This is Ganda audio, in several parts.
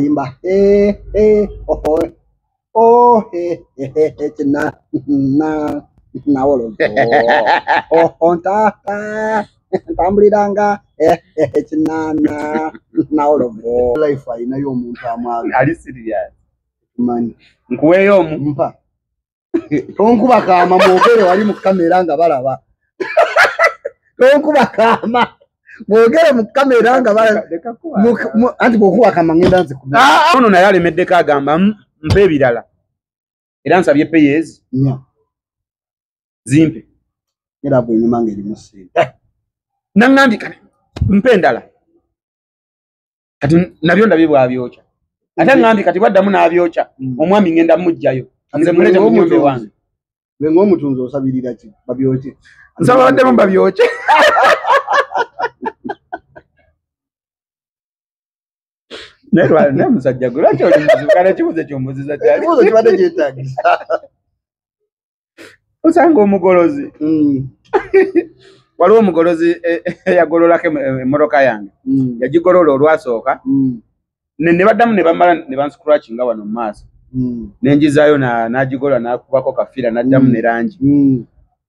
imba na wolo ontaka tambuliranga kinana na wolo life ina yo muntu amaga ali serious mani nkuweyo mu mpa tonkuba kama mwogere wali mu kamera nga balaba tonkuba kama mwogere mu kamera nga balaba anti bokuba kama ngenda nze ono naye alemedde agamba mpe ebirala era nsabye payers nya zimpe era bwe nyuma ngeri musinde nangandi kale mpe ndala kati nabyo ndabibwa abyocha ate ngambi kati baddamu n'abyocha omwami ngenda mujjayo nze mulete mu nyumba wange wengo omutunzi osabirira ki babyoche nsaba baddemu babyoche netwa ne musajja gula cyo muzukana kibuze cyo muziza cyane kibuze kibade kyetagisa usanga omugolozi waliwo omugolozi yagololako emmotoka yange yagigolola olwasooka ne baddamu ne bamala ne banscratchinga wano mu maaso nenjizaayo n'agigolola n'akubako kafira n'addamu ne langi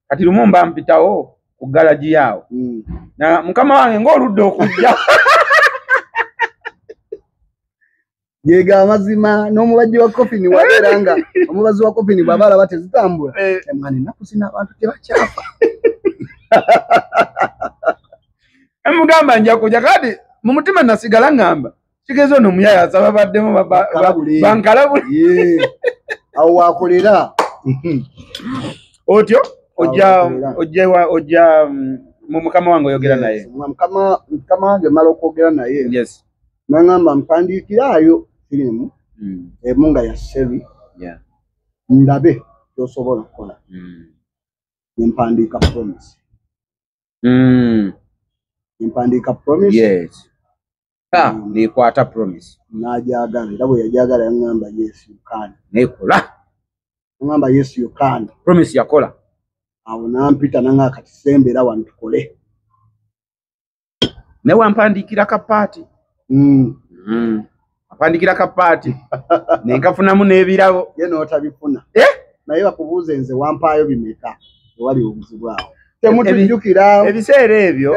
kati lumu mba mpitawo ku galaji yaawo na mukama wange ng'oludde okujja yega amazima n'omubajji wa coffin waberanga omubazi wa coffin bw'abaala batezitambula emwana ennaku zino abantu tebakyafa emugamba nja kujja kati mu mutima nasigala ngamba kigezo no muyaya asaba baddemu bankalabule awo wakolera otyo ojja mu mukama wange oyogera naye mukama wange mala okwogera naye yes nangamba mpandiikiraayo firimu emunga ya seri ndabe kyosobola kukola nempandiika promise nempandiika promise yes nekwata promise najagala era bwe yajagala yangamba yes you can nekola ngamba yes you can promise yakola awo nampita nanga kati sembera wano tukole ne wampandikira kapaati apandikira kapaati nenkafunamu n'ebirabo ye n'otabifuna naye bakubuuze nze wampaayo bimeka ewali obuzibu awo temutujjukira ebiseera ebyo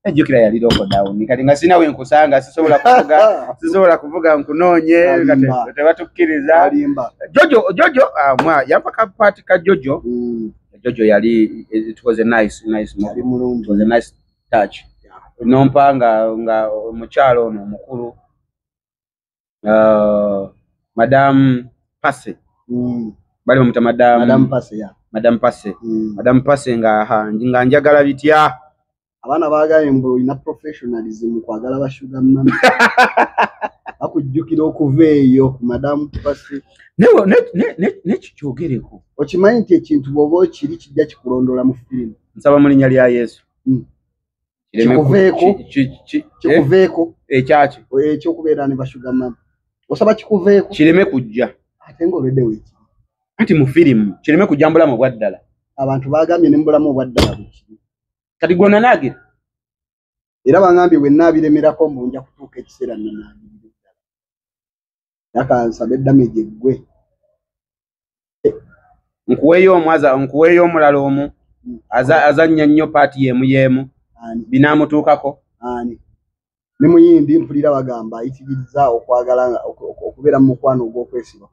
ejjukira yali lockdown kati nga sinawe nkusanga sisobola kuvuga nkunoonye tebatukkiriza jojo yampa kapaati ka jojo yali it was a nice move. It was a nice touch nompa nga omukyalo ono omukulu madam Pase bali bamuta madam Pase nga njagala bitya abaana baagala embulo ina professionalism kwagala bashuga mama akujjukira okuva eyo ku madam Pase ne kikyogereko okimanyi nti ekintu bw'oba kiri kijja kikulondola mu firimu nsaba mu linnya lya Yesu kikuveeko ekyaki ekyokubeera ne bashuga mama osaba kikuveeko kireme kujja ate ng'olwedde weekiri anti mu firimu kireme kujja mbulamu obwaddala abantu baagambye ne mbulamu obwaddala bwekiri kati gwonna naagira era bangambye bwe naabiremerako mbu nja kutuuka ekiseera nanaagirira ddala yakansabe damage eggwe nkuweeyo omulala omu azannya nnyo paati yeemu binaamutuukako ani ne muyindi mpulira bagamba ayitiriza okwagala okubeera mu mukwano ogw'okwesiba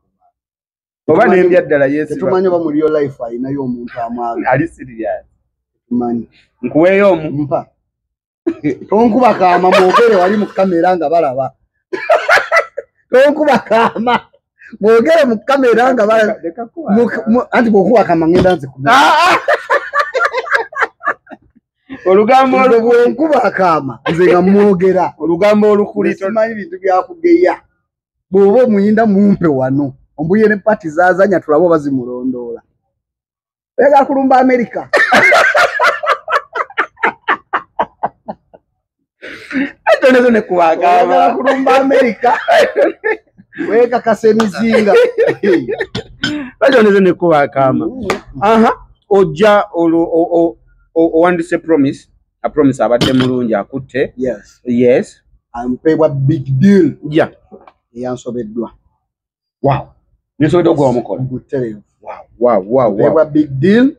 oba nembya ddala Yesu tetumanyi oba mu real life ayinayo omuntu amwaga ali serious tumanyi nkuweeyo omu mpa tonkuba kaama mwogere wali mu kamera nga balaba tonkuba kaama mwogere mu kamera nga balaba anti bw'okuba kaama ngenda nze olugambo bw'onkuba kaama nze nga mwogera olugambo olukuli simanyi bintu byakugeya bw'oba omuyinda mumpe wano ombuye ne pati zazanya tulabo bazimulondoola oyagala kulumba Amerika atonezo ne kuwagala kulumba Amerika wekakasa emizinga atonezo ne kuwakama ojja owandise promise I promise abadde mulungi akutte. Yes. Yes. Ampebwa big deal. Yeah. Yansobeddwa. Wow. Nsobeddwa gwa omukola. Guterevu. Wow. Ampebwa big deal.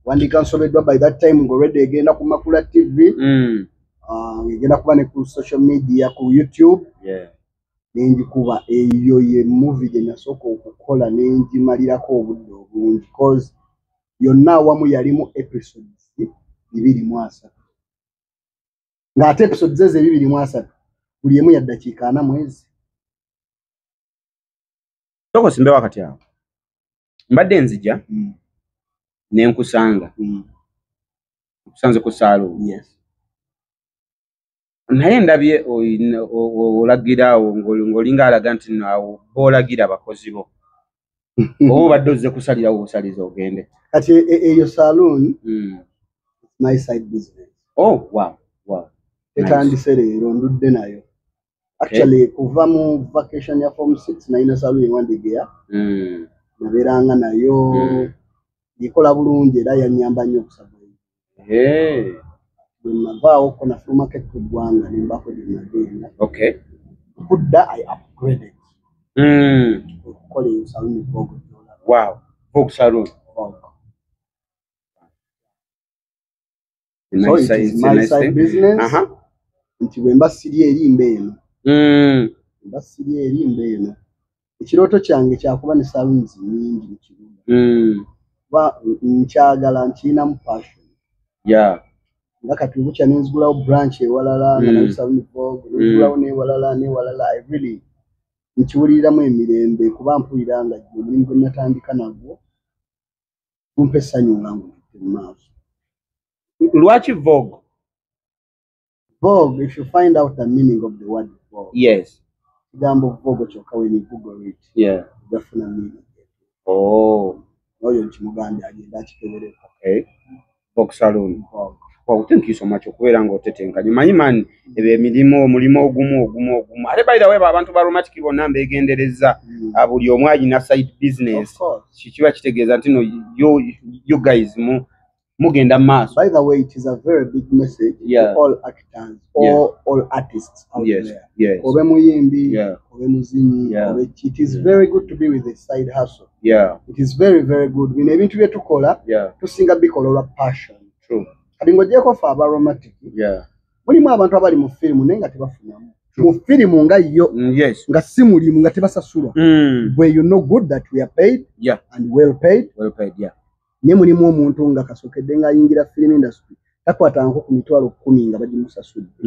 Wandika nsobeddwa by that time already egenda ku Makula TV. Egenda kuba ne ku social media ku YouTube. Yeah. Nenjikuba eyo ye movie gye nasooka okukola nenjimalirako obudde obungi because yonna awamu yalimu episodes 203 ng'ate episodes ezo 203 buli emu ya ddakiika 4 mwezi. Soko simbe wakati awo mbadde nzija nenkusanga kusanze ku saalum. Yes. Naye ndabye olagiraawo ng'olinga alaga nti naawo boolagira abakozi bo oba badde ozze kusalirawo obusaliza ogende kati eyo saloon my side business. Oh wow etandise leero ndudde nayo actually kuva mu vacation ya form 6 nalina saloon ewandegeya nabeeranga nayo gikola bulungi era yanyamba nnyo okusaba bwe navaawo ko nafuluma market ku ggwanga nembako gye nagenda kudda I upgraded okukola eyo saloon Vogue. Wow, Vogue Saloon. So it is my side business. Nti bwe mba siri erimba eno mba siri erimba eno ekirooto kyange kyakuba ne saloons nnyingi mu kibuga kuba nkyagala nkirinamu passion. Nga kati bukya nenzigulawo branch ewalala nga nayo saloon Vogue nenzigulawo n'ewalala I really nkiwuliriramu emirembe kuba mpulira nga omulimu gwe natandika nagwo gumpa essanyu nga ngututte mu maaso. Lwaki Vogue? Vogue, if you find out the meaning of the word Vogue. Yes. Kigambo Vogue kyokka when you Google it. Yeah. Defuna meaning. Oh. Oyo nkimuganda agenda akitebereka. Okay. Vogue Saloon. Vogue. Wow, thank you so much okubeera ng'otetenkanya. Manyi man ebe emirimu omulimu ogumu. Ate by the way abantu ba Romantic bonna mbeegendereza buli omu alina side business. Kikiba kitegeeza nti no you guys mugenda maaso. By the way, it is a very big message to all actors, all artists out there. Yes. Obe muyimbi, obe muzinyi, it is very good to be with a side hustle. Yeah. It is very, very good. Bino ebintu bye tukola, tusinga bikola olwa passion. True. Kati ng'ogyeko ffe aba Romantic. Mulimu abantu abali mu firimu naye nga tebafunamu. Mu firimu nga yo, nga si mulimu nga tebasasulwa. Where you know good that we are paid and well paid. Ne mulimu omuntu nga kasokedde ng'ayingira film industry takwatangako ku mitwalo 10 nga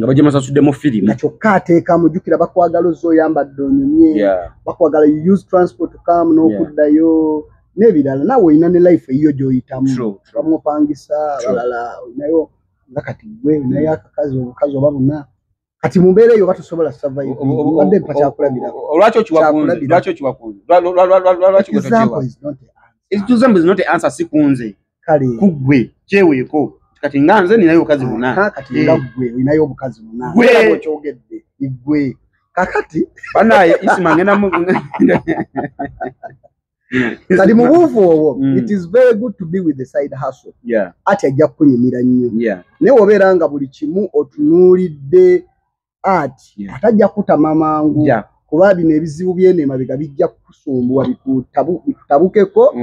bagimusasudde mu firimu nga kyokka ateeka mujjukira bakwagala ozze oyambadde onyumye bakwagala you use transport to come n'okuddayo n'ebirala naawe olina ne life eyiyo gy'oyitamu bamupangisa balala olinayo nga kati gwe olinayo akakazi obukazi oba buna kati mu mbeera eyo batusobola survive wadde mpa kyakulabirako lwaki okiwakunze Example is not the answer sikunze. Kale. Kugwe. Cheweeko. Kati nga nze ninayo obukazi buna. Kati nga gwe olinayo obukazi buna. Gwe kyogedde. Igwe. Kakati. Banaye isima ngenda mu. Kati mu buufu obwo. It is very good to be with the side hustle. Ati ajja kunyumira nnyo. Naye obeera nga buli kimu otunuulidde ati atajja kutama mangu. Kuba bino ebizibu byene mabega bijja kusumbuwa bikutabukeko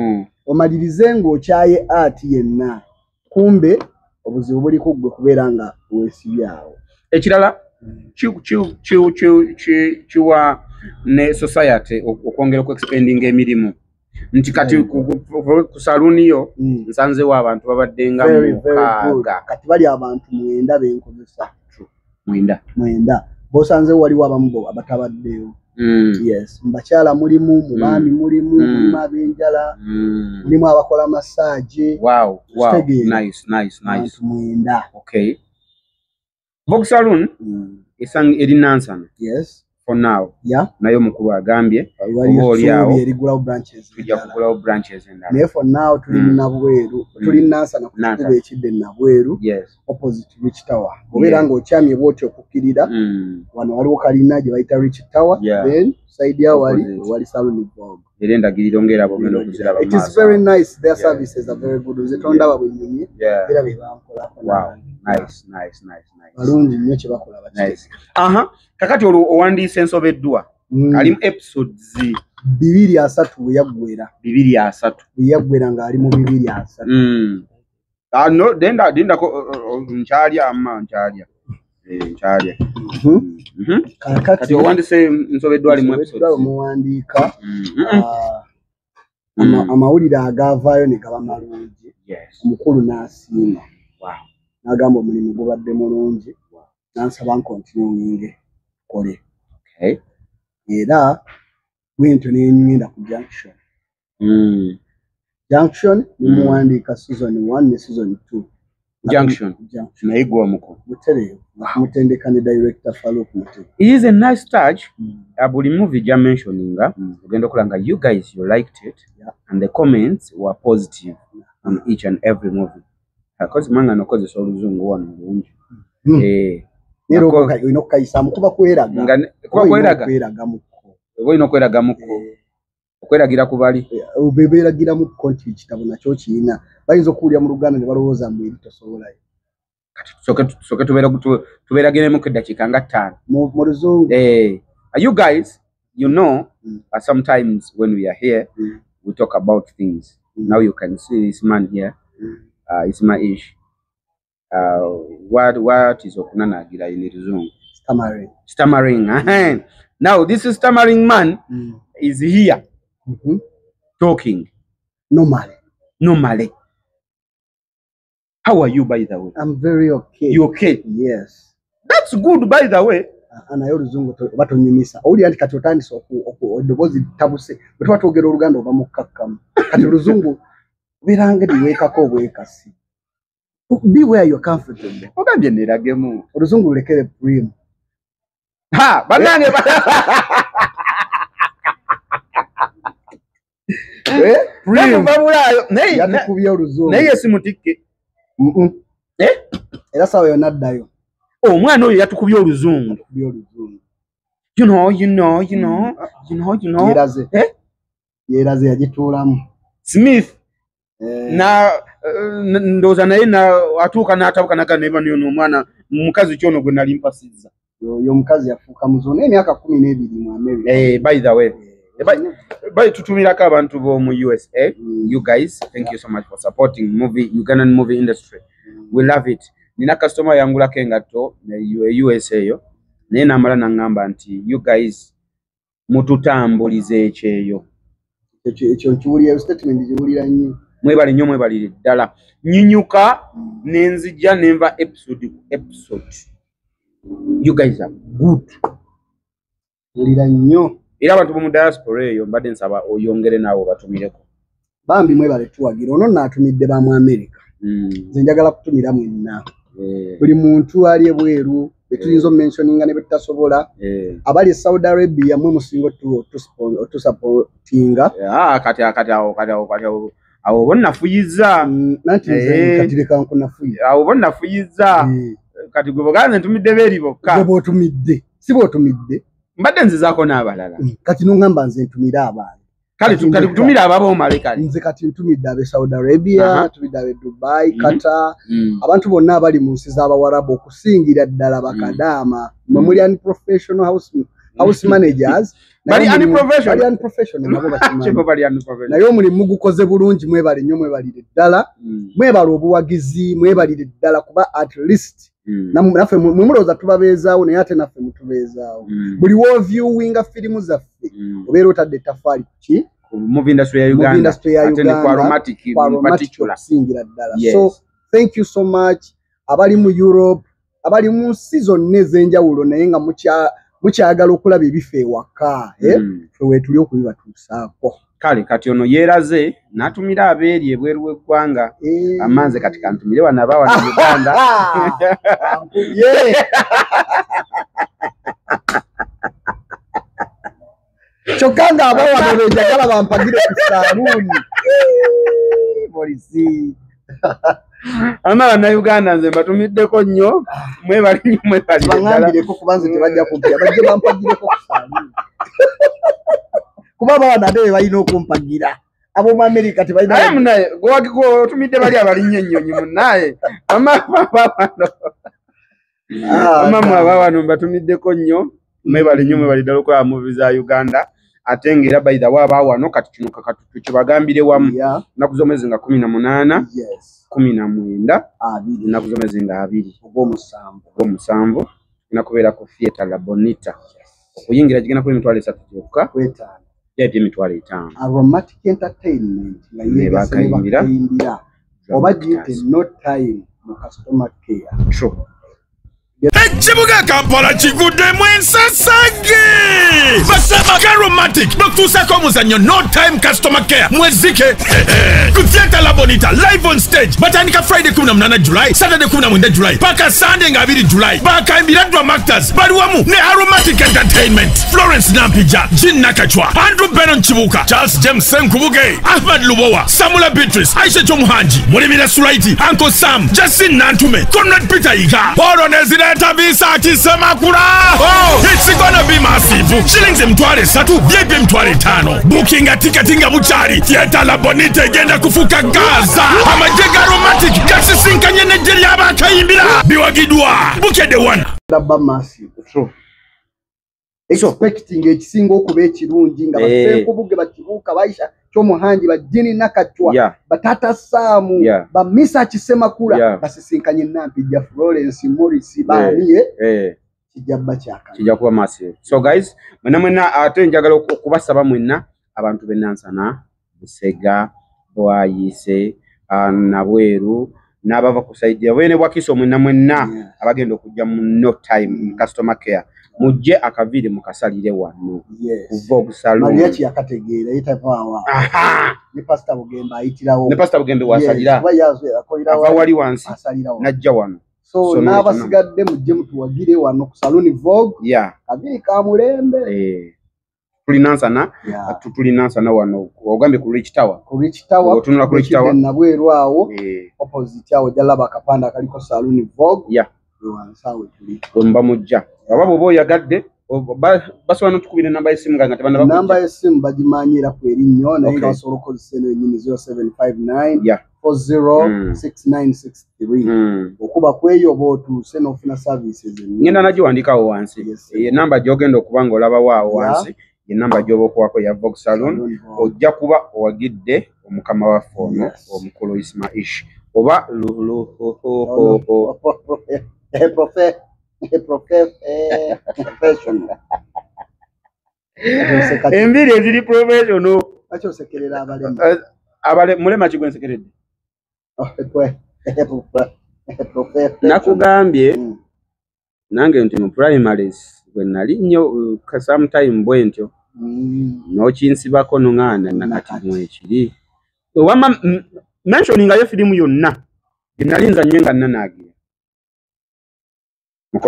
omalirize ng'okyaye ati yenna kumbe obuzibu buli kuggwe kubeera nga weesibyawo. Ekirala kiwa ne society okwongera ku-expanding emirimu nti kati ku saluuni yo nsanzewo abantu babadde nga mukaaga kati bali abantu 9 benkozesa 9 bosanzewo waliwo abamu abatabaddeyo. Yes, mbakyala mulimu, mubaami mulimu, ab'enjala, mulimu abakola massage. Wow, nice. Mwenda. Okay. Vogue Saloon esang eri Nansana. Yes. For now. Nayo mukulu agambye. Erigulawo branches. Tujja kugulawo branches endala. Naye for now tuli Nabweru, tuli Nansana kuba ekidde Nabweru. Yes. Opposite Rich Tower. Obeera ng'okyamye bw'otyo okukkirira. Wano waliwo kalina gye bayita Rich Tower. Then side yawo wali Saloon Vogue. Era endagiriro ng'eraba ogenda okuziraba maaso. It is very nice. Their services are very good. Nze tondaba bwe nnyumye. Era bye bankolako. Wow. balungi nnyo kye bakola bakitegeera. Kakati olwo owandiise Nsobeddwa ali mu episodes 2-3 bwe yaggwera. 2-3 bwe yaggwera ng'ali mu 2-3. No, denda ko nkyalya. Kati owandiise Nsobeddwa ali mu episodes. Muwandiika amawulire agavaayo ne gaba malungi. Omukulu n'asiima. N'agamba omulimu gubadde mulungi. N'ansaba nkontinuinge kole. Era bwentyo ne ngenda ku Junction. Junction nimuwandiika season 1 ne season 2. Junction. Naye gwa muko. Mutere mutendeka ne director Farouk Mutere. It is a nice touch. Buli movie ja mentioninga ogenda okulanga you guys you liked it and the comments were positive on each and every movie. Because manga nokozesa oluzungu wano bulungi. Nero inokayisa mukuba kweraga. Kuba kweraga muko. Obo inokweraga muko. Okweragira kubali. Obeberagira mu konti kitabo nakyo kiyina. Bayinza okuulya mu Luganda ne balowooza mbu ebitosobolayo. Kati soke tuberagire mu kiddakiika nga 5. Mu Luzungu. You guys, you know, sometimes when we are here, we talk about things. Now you can see this man here. Ismaish. What is okunanagira in Luzungu? Stammering. Now this stammering man is here. Talking. Normally. How are you, by the way? I'm very okay. You okay? Yes. That's good, by the way. Naye oluzungu batonyumisa. Oli anti kati otandise odobozi tabuse. Bwe twatogera Oluganda oba mukkakkamu. Kati oluzungu birange biweekako obwekasi. Be where you're comfortable. Ogambye neragemu. Oluzungu lulekere prim. Banange prim. Yatukubya oluzungu. Naye simutikke. Era sawa yonna ddayo. Omwana oyo yatukubya oluzungu. You know. Yeraze yagituulamu. Smith. Ndoza naye atuuka n'atabuka naganeba niyo omwana mukazi kyono gwe nali mpasizza. Yo mukazi yafuuka muzono emyaka 12 mu America. By the way. By tutumirako abantu b'omu USA. You guys, thank you so much for supporting Ugandan movie industry. We love it. Nina customer yangulako engatto USA yo. Naye namala nangamba nti you guys mututambulize ekyeyo. Ekyo nkiwulira statement nkiwulira nnyo. Mwebalire ddala. Nyinyuka nenzija nenva episode. You guys are good. Wulira nnyo. Era abantu bo mu diaspora eyo mbadde nsaba oyongere naawo batumireko. Bambi mwebale tuwagira. Ono naatumidde ba mu America. Nze njagala kutumira mwenna. Buli muntu ali ebweru betuyinza omentioninga ne betutasobola. Abali Saudi Arabia mwe musingo tu supportinga. Kati awo bonna fuyiza. Nanti nze katireka nkunafuyiza. Awo bonna fuyiza. Kati gwe boganze ntumidde beri bokka. Gwe botumidde. Si botumidde. Mbadde nzizaako n'abalala. Kati nongamba nze ntumira abantu. Kale kutumira ababo maleka. Nze kati ntumidde abe Saudi Arabia, tumidde abe Dubai, Qatar. Abantu bonna abali mu nsi z'Abawarabu okusingira ddala bakadaama. Muli unprofessional house managers. Bali unprofessional nabo bakimanyi. Naye omulimu gukoze bulungi mwebale nnyo mwebalire ddala. Mwebale obuwagizi mwebalire ddala kuba at least naffe mwemuloza tubabeezaawo naye ate naffe mutubeezaawo. Buli woviewinga firimu zaffe obeera otadde ettafaali ki movie industry ya Uganda ate ne kwa aromatic in particular singira ddala. So thank you so much abali mu Europe abali mu season ez'enjawulo naye nga mukyagala okulaba ebifa ewaka fwe tuli okubibatuusaako. Kale kati ono yeeraze n'atumira abeeri ebweru w'eggwanga amanze kati kantumire wano abawa na Uganda. Kyokka nga abawa benjagala bampagire ku saaluuni. Polisi. Amala na Uganda nze mbatumiddeko nnyo mwebali nnyo mwebali. Bangambireko kuba nze tebajja kumpya bajje bampagireko ku saaluuni. Kuba abawa nabo balina okumpagira. abo mu America tebalina aya munaye go tumidde bali abalinnye ennyonyi munaye mama abawano mbatumiddeko nnyo mwebale nnyo mwebale ddala okukola movie za Uganda ate ng'era by the way abawano kati kino kakatutu kibagambire wamu ennaku z'omwezi nga 18 19 ennaku z'omwezi nga 2 ogw'omusanvu gina kubeera ku theatre La Bonita okuyingira gigenda kuli $3 kyokka yadi $5 Aromatic Entertainment ne bakayimbira oba giyite no time mu customer care. True. Ekibuga Kampala kiguddemu ensasage basaba Aromatic bakutuusako omuzannyo no time customer care mwezike ku Theatre La Bonita live on stage batandika Friday 18 July Saturday 19 July paka Sunday nga 2 July bakayimbira drama actors bali wamu ne Aromatic Entertainment Florence Nampija Jean Nakachwa Andrew Benon Chibuka Charles James Senkubuge Ahmad Lubowa Samula Beatrice Aisha Chomuhanji Mulimira Sulaiti Uncle Sam Justin Nantume Conrad Peter Iga Poro Nezira Tabisa Kisemakura. Oh, it's gonna be massive. Shillings mtwale 3, VIP mtwale 5. Booking atikatinga buchari. Theatre La Bonita genda kufuka Gaza. Amajega Aromatic kasi sinkanye Nigeria bakayimbira. Biwagidwa. Bukede one. Dabba massive. True. Expecting ekisinga okuba ekirungi nga basenkubuge bakibuuka Baisha Chomuhanji Bajini Nakachwa Batata Samu Bamisa Kisemakula basisinkanye Nampija Florence Morris baniye kijabba kyaka kijja kuba massive. So guys mwena ate njagala okubasaba mwenna abantu bennansana Busega Bwayise Nabweru n'abava ku side ya bwene bwakiso mwenna abagenda okujja mu no time customer care mujje akavire mukasalire wano ku Vogue Salon Mariachi yakategeera yitapawa ne Pastor Bugembe ayitirawo ne Pastor Bugembe wasalira ava wali wansi najja wano so n'abasigadde mujje mutuwagire wano ku Salon Vogue kaviri ka mulembe tulinansana wano ogambye ku Rich Tower otunula ku Rich Tower nabweru awo opposite awo jalaba akapanda kaliko Salon Vogue wansawe tuli mba mujja ababo bo yagadde basobanura tukubire namba y'essimu nga tebanda bakujja namba y'essimu bagimanyira ku erinnyo naye nga basobola okukozesa eno yennyini 0759 406963 okuba kweyo bootuuse n'ofuna services ngenda nagiwandikawo wansi namba gy'ogenda okuba ng'olaba waawo wansi ye namba gy'oba okuwako ya Vogue Salon ojja kuba owagidde omukama waffe ono omukulu Ismaish oba professional embiri eziri professional acho sekerera abale mulema kigwensekeredde nakugambye nange nti mu primaries bwe nali nnyo sometime bwe ntyo n'okinsibako nungana nakati mwekiri wama mentioning ayo filimu yonna ginalinza nnyo nga nanaagira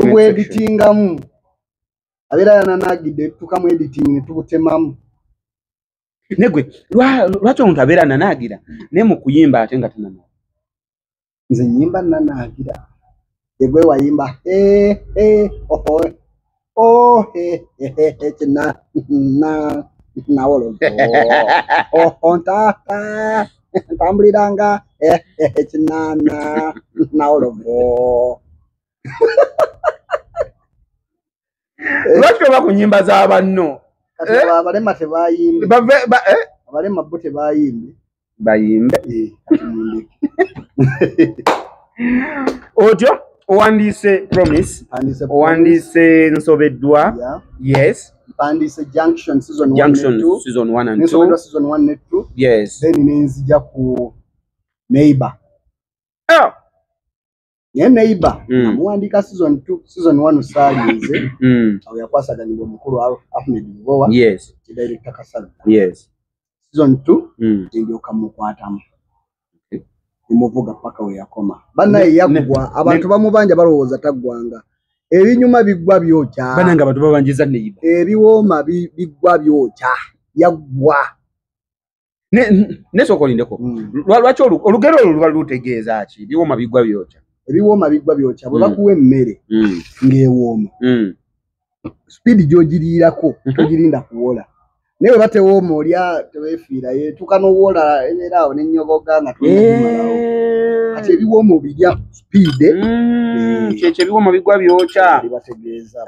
mu editingamu abeera yananagidde tukamu editing ne tubutemamu negwe lwaki omuntu abeera nanaagira naye mu kuyimba ate nga tananaagira nze nyimba nanaagira egwe wayimba kina nawolovo ontata ntambuliranga kinana nawolovo lwaki oba ku nnyimba z'abanno abalema tebayimbe abalema bo tebayimbe bayimbe otyo owandiise Promise owandiise Nsobeddwa yes mpandise Junction season 1 and 2 season 1 and 2 yes then nenzija ku Neighbor ye Neighbor amuwandika season 2 season 1 salinze awo yakwasaganibwa omukulu Ahmed Lubowa yes director Kasala yes season 2 ndio kamukwatamu muvuga paka we yakoma banaye yagwa abantu bamubanja balowooza taggwanga ebinyuma bigwa byokya bananga abantu babanjiza Neighbor ebiwoma bigwa byokya yagwa ne sokolindeko lwaki olugero olwo luba lutegeeza ki ebiwoma bigwa byokya ebiwoma bigwa byokya bwe bakuwa emmere ng'ewooma speed gy'ogiriirako togirinda kuwola Newe batewo omulya tewefiira yetuka n'owola ebeeraawo n'ennyogoga nga tulinaimalawo kati ebiwoomo bijja speed kyekyo ebiwoomo bigwa byokya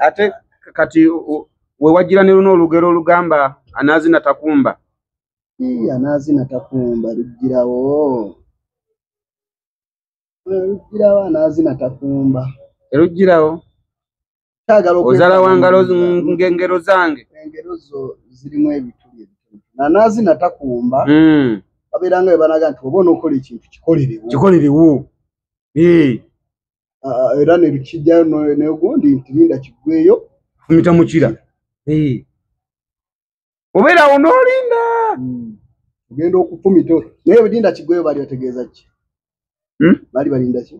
ate kati we wajjira ne luno olugero olugamba anaazina takumba anaazina takumba lujjirawo anaazina takumba erujjirawo ozala wangalo ng'engero zange engero zo zirimu ebituli anaazina takumba babeeranga we banaga nti oba onookola ekintu kikolerewo era ne lukijjayo negundi nti linda kiggweyo fumita mukira obeerawo n'olinda ogenda okufumita naye linda kiggweyo baali bategeeza ki baali balinda ki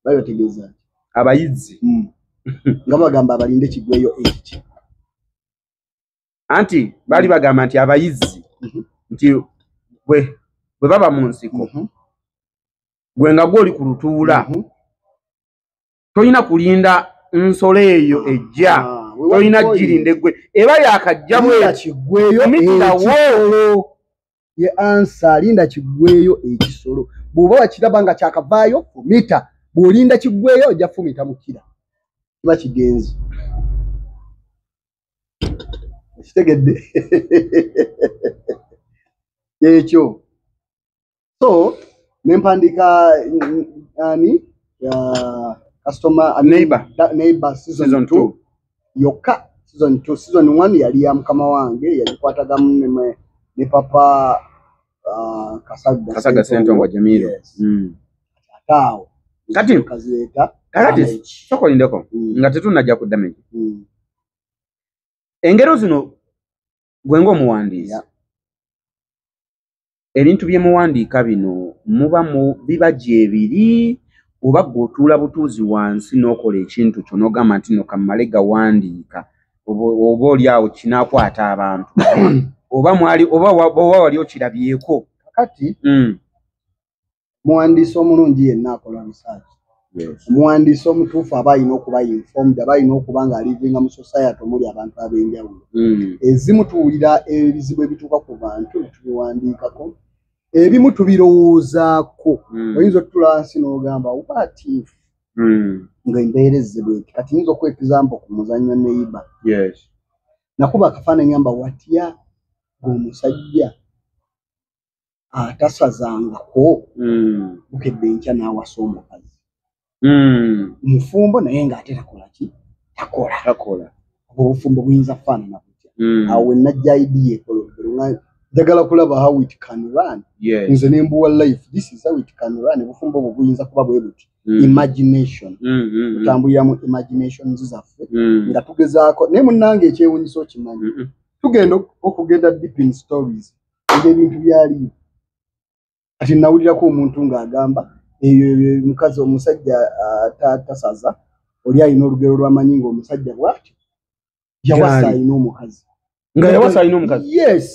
baali bategeeza ki abayizzi nga bagamba abalinde kiggweyo ekiki anti baali bagamba nti abayizzi nti bwe baba mu nsiko gwe nga gw'oli ku lutuula tolina kulinda nsolo eyo ejja tolina girinde gwe eba yakajja bwekiggweyo ekisolo ye ansa linda kiggweyo ekisolo bw'oba wakiraba nga kyakavaayo fumita bw'olinda kiggweyo ojja fumita mukira kiba kigenzi kitegedde ekyo so nempandiika ani customer neighbor season 2 yokka season 2 season 1 yali ya mukama wange yalikwatagamu ne papa Kasaga Ssentongo Jamiru ataawo kati kazeeta kakati sokolindeko nga tetunajja ku damage engero zino gwe ng'omuwandiisi ebintu bye muwandiika bino muba biba gyebiri oba gweotuula butuuzi wansi n'okola ekintu kyo n'ogamba nti no kammale gawandiika oba oli awo kinaakwata abantu oba wali okirabyeko kakati muwandiisi omulungi yenna akola research omuwandiisi omutuufu aba alina okuba informed aba alina okuba nga alivinga mu society omuli abantu ab'enjawulo ezimu tuwulira ebizibu ebituuka ku bantu netubiwandiikako ebimu tubirowoozaako oyinza otutula wansi n'ogamba watiifu ng'embeera ezze bweti kati yinza okuwa example ku muzannyo neiba nakuba akafaananyi amba watya ng'omusajja atasazangako bukedde enkya n'awasa omukazi mufumbo naye ng'ate takola ki takola obufumbo buyinza kufaanana butya awo we najja idea ekologero njagala kulaba how it can run nze nembuwa life this is how it can run obufumbo obwo buyinza kuba bwe buti imagination tutambulira mu imaginations zaffe nga tugezaako naye munnange ekyewunyisa okimanyi tugenda okugenda deep in stories ebintu byaliyo ati nawulirako omuntu ng'agamba eyo mukazi omusajja tasaza oli alina olugero lwamanyi ng'omusajja bw'atyo yawasa alina omukazi nga yawasa alina omukazi yes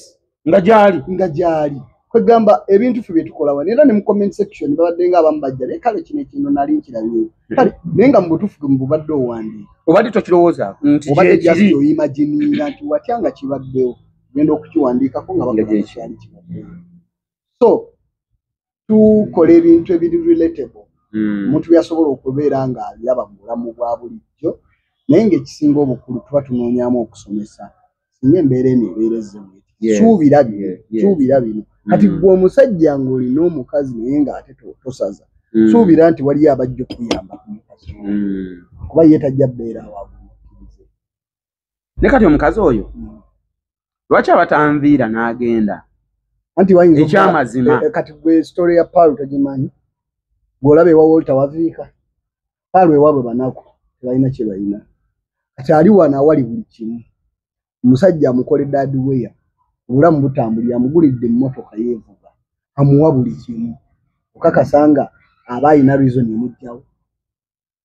nga gyali kwegamba ebintu ffe bye tukola wano era ne mu comment section babadde ng'abamu bajja naye kale kino ekintu nali nkirabyeyo kale naye nga mu butuufu ge mubadde owandiika obadde tokirowooza nti obadde just oyimagininga nti watya nga kibaddewo genda okukiwandiikako nga bakola kyali kibaddewo so tukola ebintu ebiri relatable omuntu byasobola okubeera ng'alaba mu bulamu bwa bulijjo naye ng'ekisinga obukulu tuba tunoonyamu okusomesa singa embeera eno ebeerezze suubira bino kati gwe omusajja ng'olina omukazi naye ng'ate tosaza suubira nti waliyo abajja okuyamba ku mukazi kuba ye tajja bbeera awagumiikirize ne kati omukazi oyo lwaki abatanviira n'agenda anti wayinza ekyamazima kati gwe story ya Paul tagimanyi gw'olaba ewa Walter waviika Paul ewaabwe banaku tebalina kye balina kati ali wano awali buli kimu omusajja amukoledde hardware obulamu butambulira amugulidde emmotoka yeevuga amuwa buli kimu okakasanga aba alina reason emugjawo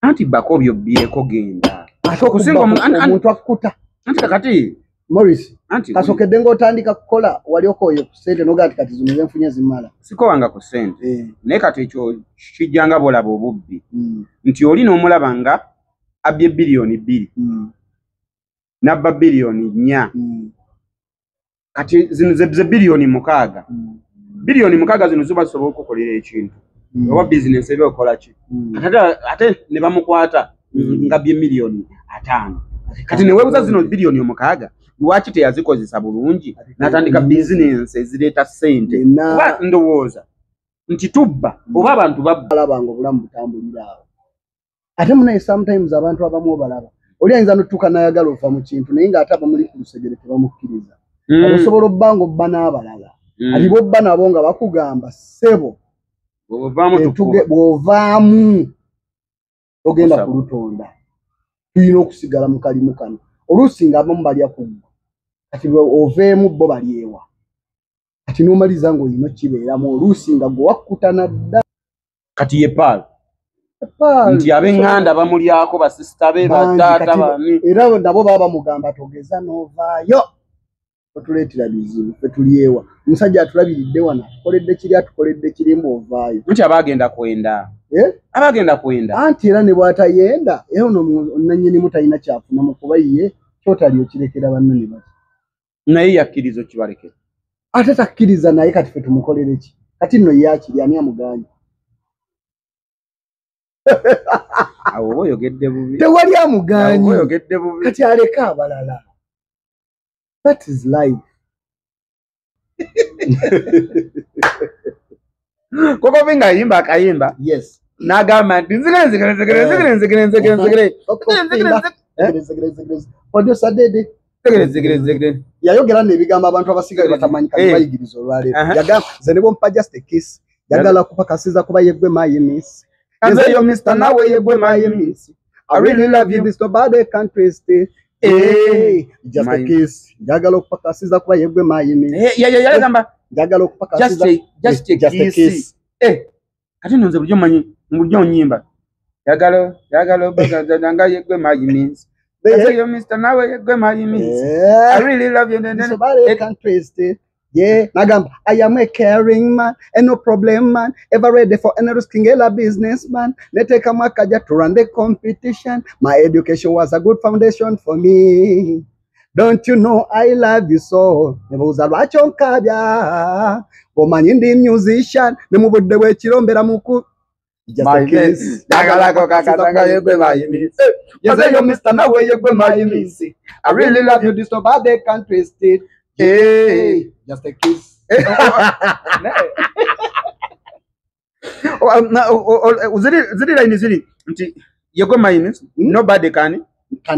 anti bako byobbyeko genda omuntu akukuta anti kakati Morris kasokedde ng'otandika kukola wali okoye ku ssente n'ogaa nti kati zino zenfunye zimala sikowanga ku ssente naye kati ekyo kijjanga bwolaba obubbi nti oli n'omulaba nga abbye biliyoni 2 n'abba biliyoni 4 kati zino ze bilioni mukaaga bilioni mukaaga zino zuba zisobola okukolera ekintu oba business ebe okola ki ate ne bamukwata nga bye milioni 5 kati ne webuza zino bilioni mukaaga lwaki teyazikozesa bulungi natandika business ezireta sente oba ndowooza nti tubba oba abantu balaba ngo bulamu butambulira awo ate munaye sometimes abantu abamu balaba oli ayinza n'otuuka n'ayagala ova mu kintu naye ng'ate abamuli ku lusegere tebamukkiriza osobola obba ng'obba n'abalala ati bobba nabo nga bakugamba ssebo bw'ovaamu ogenda ku lutonda tulina okusigala mu kalimu kano oluusi ng'abamu balya kuggwa kati oveemu bo balyewa kati n'omaliza ng'olina kibeeramu oluusi nga gwe wakkutana dda kati ye paal nti ab'eŋŋanda bamulyako basisita be bataata bani era nabo baba bamugamba togeza n'ovaayo otuleetera bizibu ffe tulyewa omusajja atulabiridde wano atukoledde kiri atukoledde kiri mbw'ovaayo nti abagenda kwenda abagenda kwenda anti era ne bw'atayenda era ono nannyinimu talina kyafunamu kuba ye kyotali okirekera banno ne bati naye yakkiriza kibalekera ate takkiriza naye kati ffe tumukolere ki kati nno ye akiri ani amuganya awo oba oyogedde bubi tewali amuganyi oyogedde bubi kati aleka abalala that is life koko vinga yimba akayimba yes n'agamba nti nzigire yayogera n'ebigambo abantu abasigaye batamanyi kati bayigiriza olwaleero yagamba nze ne bwompa just a kiss yagala kupakasiza kuba yeggwe my miss nze yo Mr. nawe yeggwe my miss I really love you, Mr. Bade country stay. Just a kiss. Jagala okupakasiza kuba yeggwe my miss. Yagamba jagala okupakasiza just a kiss. Kati nze bulyo manyi bulyo nyimba. Yagala okupakasiza yeggwe my miss. Nze yo Mr. nawe yeggwe my miss. I really love you, Mr. Bade country stay. Yeah, Nagamba, I am a caring man, and no problem man, ever ready for any risking a businessman. Let's take a makaja to run the competition. My education was a good foundation for me. Don't you know I love you so? Never was a rachon kabya. Woman in the musician, the move the way chirombera muku. Just a kiss. Yagalako kakatanga yegwe my miss. Yes, I am Mr. Nawe yegwe my miss. I really love you, this no bad country state. Hey, just a kiss. Ziri line ziri nti yegwe my miss. Nobody can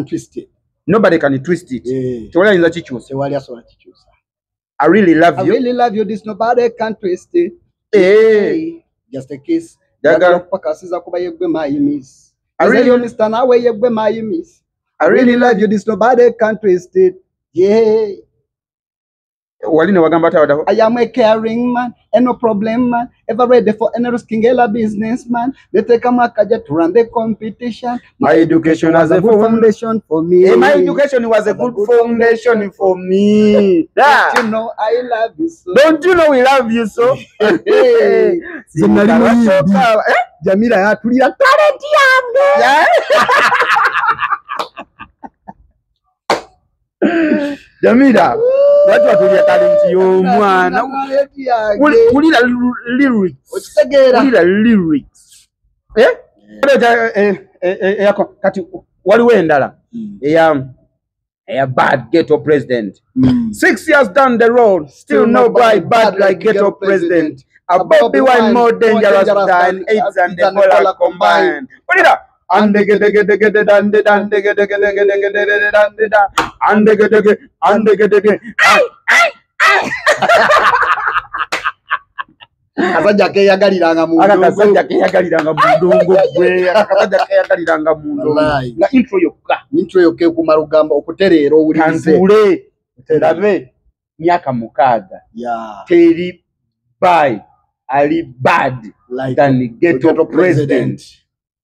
twist it. Nobody can twist it. Tewali inza chichusa. Tewali asobola chichusa. I really love you. I really love you. This nobody can twist it. Hey, just a kiss. Jagala kupakasiza kuba yeggwe my miss. I really Mr. Nawe yeggwe my miss. I really love you. This nobody can twist it. Yeah. Walina wagamba tawada. I am a caring man, and no problem man, ever ready for any risking a businessman. They take a makaja to run the competition. My education was a good foundation for me. My education was a good foundation for me. Don't you know I love you so? Don't you know we love you so? Jamila ya tulira talent yange. Jamila, watu watulia talenti y'omwana. Kulira lyrics. Okitegera. Kulira lyrics. Kati waliwo endala. A bad ghetto president. 6 years down the road, still nobody bad like ghetto president. A Bobby Wine more dangerous than AIDS and Ebola combined. Put it up. Akasajja keyagaliranga mu ndongo gwe akasajja keyagaliranga mu ndongo nga intro yokka ekumala ogamba okutereera owulirize kantule ndabe myaka 6 teri by ali bad than ghetto president.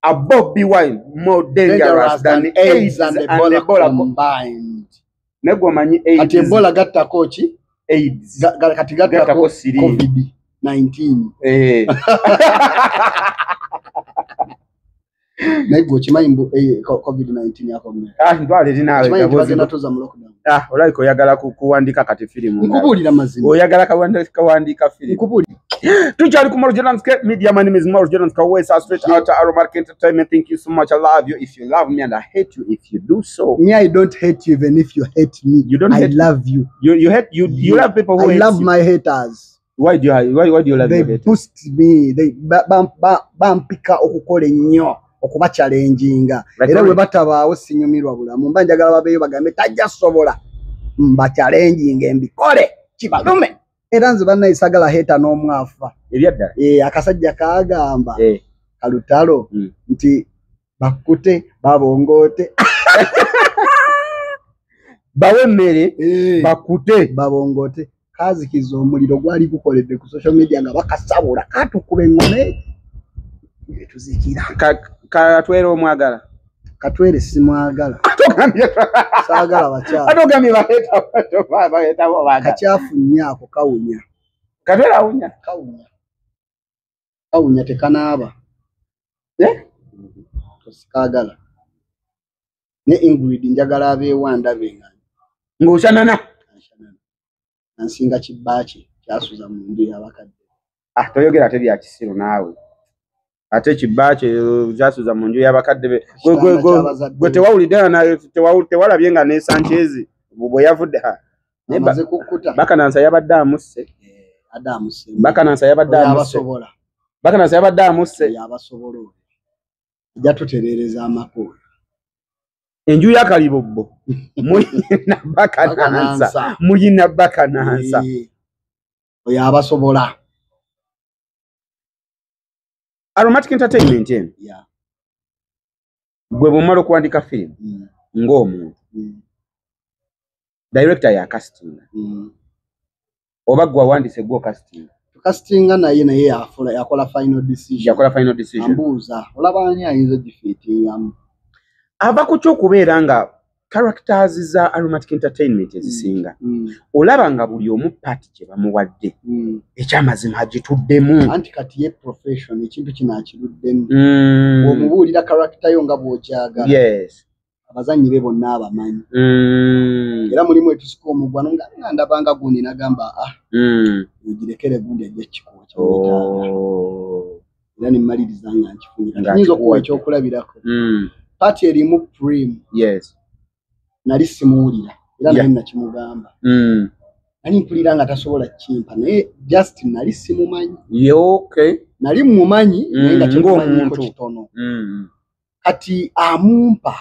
A Bobby Wine more dangerous than AIDS and Ebola combined. Nego manyi AIDS. Ati Ebola gatta kochi AIDS. Kati gatta ko COVID-19. Nego chimanyi COVID-19 yako mwe. Ndwale dinawe bagenda toza mu lockdown. Olaiko oyagala kuwandika kati filimu. Nkubulira mazima. Oyagala kuwandika filimu. Nkubulira. Tuchali kumaro Jordan's media. My name is Mauro Jordan's West straight out to Aromatic Entertainment. Thank you so much. I love you if you love me, and I hate you if you do so. Me, I don't hate you even if you hate me. You don't hate love you. You hate you love people who hate you. I love my haters. Why do you love your haters? They boost me. They bampika okukola ennyo okuba challenginga. Era we batabaawo sinyumirwa bulamu. Mba njagala babeyo bagambe tajja sobola. Mba challenging embikole kibalume. Era nze bannayisagala hater n'omwafa. Ebyadda. Akasajja kaagamba. Kalutalo nti bakute babongote. Bawe mmere bakute babongote. Kazi kizo omuliro gwali gukoledde ku social media nga bakasabula katukube ngome tuzikira katwere omwagala katwere simwagala saagala bacha atogambye baheta baga kachafu nnyako kawunya katwere awunya kawunya tekanaaba tosikagala ne Ingrid njagala abewanda benga ngoshanana Nsinga kibachi kyasuza mu ndu y'abakadde. Toyogera ate bya kisiro naawe. Ate kibachi kyasuza mu ndu y'abakadde. Gwe tewawulidde na tewalabye nga ne Sanchez bwe yavudde ha. Nemaze kukuta. Bakanansa yabadde amusse. Adamusse. Bakanansa yabadde amusse. Bakanansa yabadde amusse. Yabasobola. Ejja tuterereza amakulu. Enju ya kalibobbo muyina bakanansa muyina bakanansa oya abasobola Aromatic Entertainment gwe bumalo kuandika film ng'omuntu director ya casting oba gwe wandise gwo castinga naye yakola final decision ambuuza olabanye ayinza gifeetingamu ava ku kyokubeera nga characters za Aromatic Entertainment ezisinga olaba nga buli omu part kye bamuwadde ekyamazima agituddemu anti kati ye profession ekintu kino akiruddemu omubuulira character yo nga bw'okyagala abazannyi be bonna abamanyi era mulimu etusika omugwa nga ndabanga gundi nagamba ogirekere gundi ajja kikuwa kyawetaaga era nemmaliriza nga nkifunira kiyinza okuwa ekyokulabirako Pati erimu prim. Nali simuwulira. Era naye nakimugamba. Nali mpulira nga tasobola kimpa naye just nali simumanyi. Nali mumanyi naye nga kyomumanyi kitono. Kati amumpa.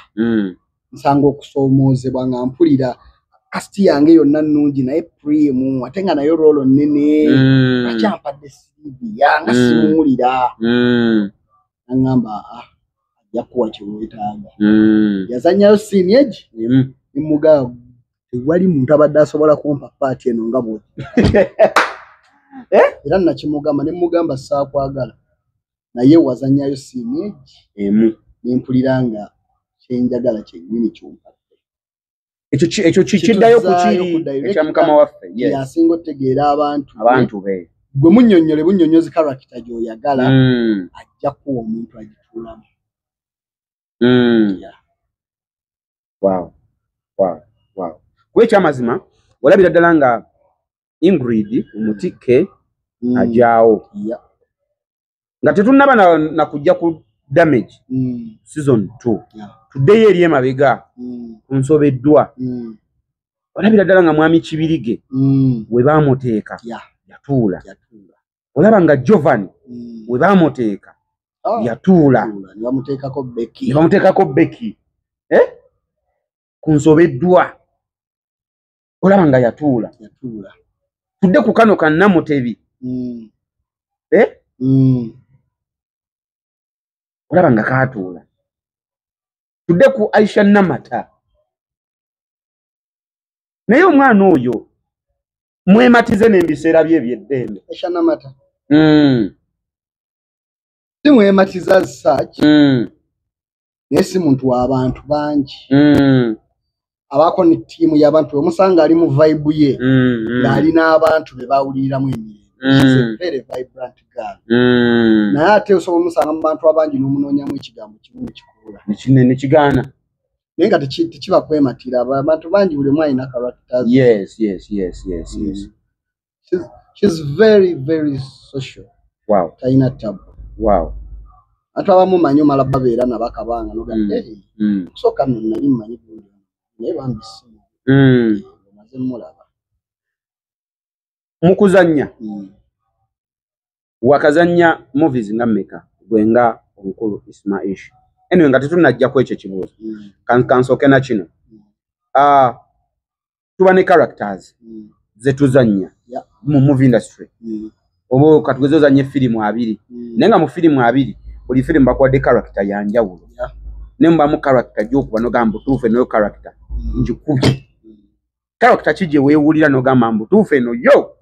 Nsanga okusoomoozebwa nga mpulira kasti yange yonna nnungi naye prim ate nga nayo rolo nnene. Akyampadde CV yanga simuwulira. Nangamba yakuwa kiwetaaga yazanyayo sinieji nimuga wali muntu abadde asobola kumpa paati eno nga bwoti era nakimugamba ne mugamba saakwagala naye wazanyayo sinieji nempulira nga kyenjagala kyennyini kyumpadde ekyo kiddayo ku kiri ekya mukama waffe yasinga otegeera abantu be gwe munnyonnyole bunnyonnyozi character gy'oyagala ajja kuwa omuntu agituulamu Wow. Kwe kyamazima olabira ddala nga Ingrid omutike ajaawo nga tetunnaba na kujja ku damage season 2 tuddeyo eri emabega kunsobeddwa olabira ddala nga mwami Kibirige we baamuteeka yatuula olaba nga Jovan we baamuteeka yatuula nibamuteekako Becky kunsobeddwa olaba nga yatuula tudde ku kano ka Namutebi olaba nga kaatuula tudde ku Aisha Namata naye omwana oyo mwematize n'ebiseera bye eby'eddembe Aisha Namata timwematiza search nesi muntu w'abantu bangi abako ni tiimu y'abantu omusanga ali mu vibe ye ng'ali n'abantu be bawuliriramu emirimu she's a very vibrant girl naye ate osobola omusanga mu bantu abangi n'omunoonyamu ekigambo kimu nekikula nekigaana nenga tekiba kwematira abantu bangi buli mwa ina characters. Yes. She's very, very social. Wow. Taina tabu. Wow. Atu abamu manyo mala babeera na bakabanga no gande. So kama nali manyi bundi. Neba mbisi. Maze mulaba. Mukuzanya. Wakazanya movies nga mmeka gwenga omukulu Ismaish. Anyway nga tetunajja ku ekyo kibuuzo. Kansoke na kino. Tuba ne characters ze tuzanya mu movie industry. Obo katugeze zanye filimu abiri. Nenga mu filimu abiri buli filimu bakwadde character yanjawulo. Nemba mu character gyokuba no gambo tufe no character njikubye. Character kije weewulira no gamba tufe no yo